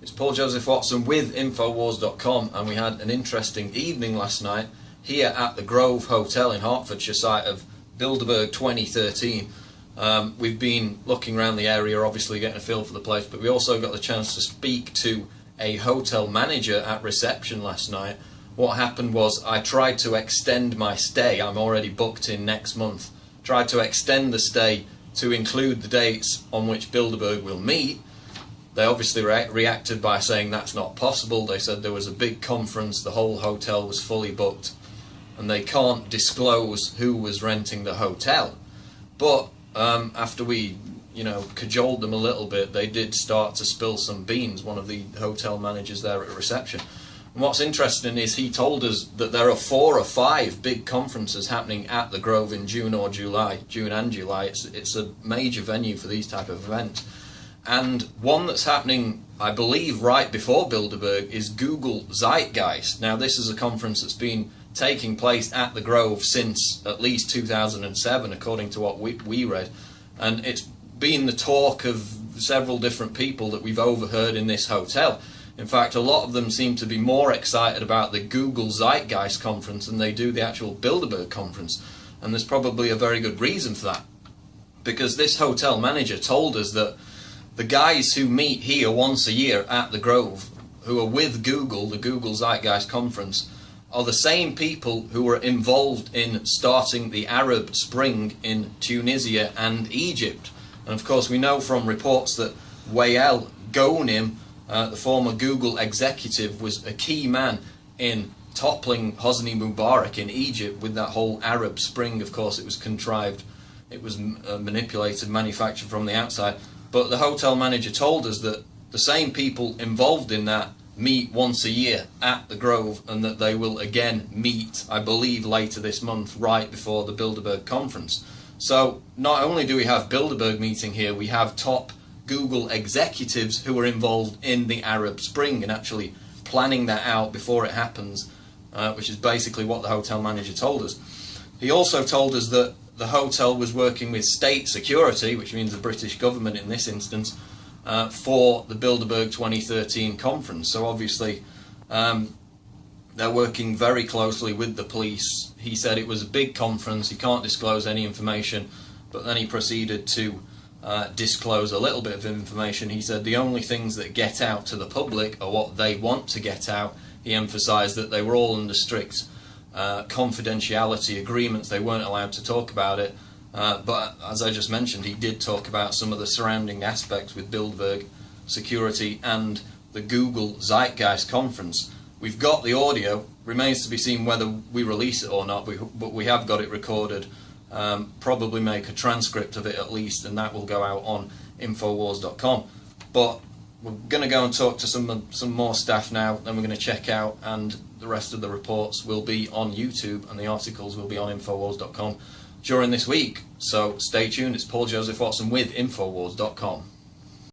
It's Paul Joseph Watcon with Infowars.com, and we had an interesting evening last night here at the Grove Hotel in Hertfordshire, site of Bilderberg 2013. We've been looking around the area, obviously getting a feel for the place, but we also got the chance to speak to a hotel manager at reception last night. What happened was I tried to extend my stay. I'm already booked in next month. Tried to extend the stay to include the dates on which Bilderberg will meet. They obviously reacted by saying that's not possible. They said there was a big conference, the whole hotel was fully booked, and they can't disclose who was renting the hotel. But after we, cajoled them a little bit, they did start to spill some beans, one of the hotel managers there at reception. And what's interesting is he told us that there are 4 or 5 big conferences happening at the Grove in June and July. It's a major venue for these type of events. And one that's happening, I believe, right before Bilderberg is Google Zeitgeist. Now, this is a conference that's been taking place at the Grove since at least 2007, according to what we read. And it's been the talk of several different people that we've overheard in this hotel. In fact, a lot of them seem to be more excited about the Google Zeitgeist conference than they do the actual Bilderberg conference. And there's probably a very good reason for that. Because this hotel manager told us that the guys who meet here once a year at the Grove, who are with Google, the Google Zeitgeist conference, are the same people who were involved in starting the Arab Spring in Tunisia and Egypt. And of course we know from reports that Wael Ghonim, the former Google executive, was a key man in toppling Hosni Mubarak in Egypt with that whole Arab Spring. Of course it was contrived, it was manipulated, manufactured from the outside. But the hotel manager told us that the same people involved in that meet once a year at the Grove, and that they will again meet, I believe, later this month, right before the Bilderberg conference. So not only do we have Bilderberg meeting here, we have top Google executives who are involved in the Arab Spring and actually planning that out before it happens, which is basically what the hotel manager told us. He also told us that the hotel was working with state security, which means the British government in this instance, for the Bilderberg 2013 conference. So obviously they're working very closely with the police. He said it was a big conference, he can't disclose any information, but then he proceeded to disclose a little bit of information. He said the only things that get out to the public are what they want to get out. He emphasised that they were all under strict confidentiality agreements, they weren't allowed to talk about it, but as I just mentioned, he did talk about some of the surrounding aspects with Bilderberg security and the Google Zeitgeist conference. We've got the audio, remains to be seen whether we release it or not, but we have got it recorded. Probably make a transcript of it at least, and that will go out on Infowars.com. But we're going to go and talk to some more staff now, then we're going to check out, and the rest of the reports will be on YouTube and the articles will be on Infowars.com during this week. So stay tuned. It's Paul Joseph Watcon with Infowars.com.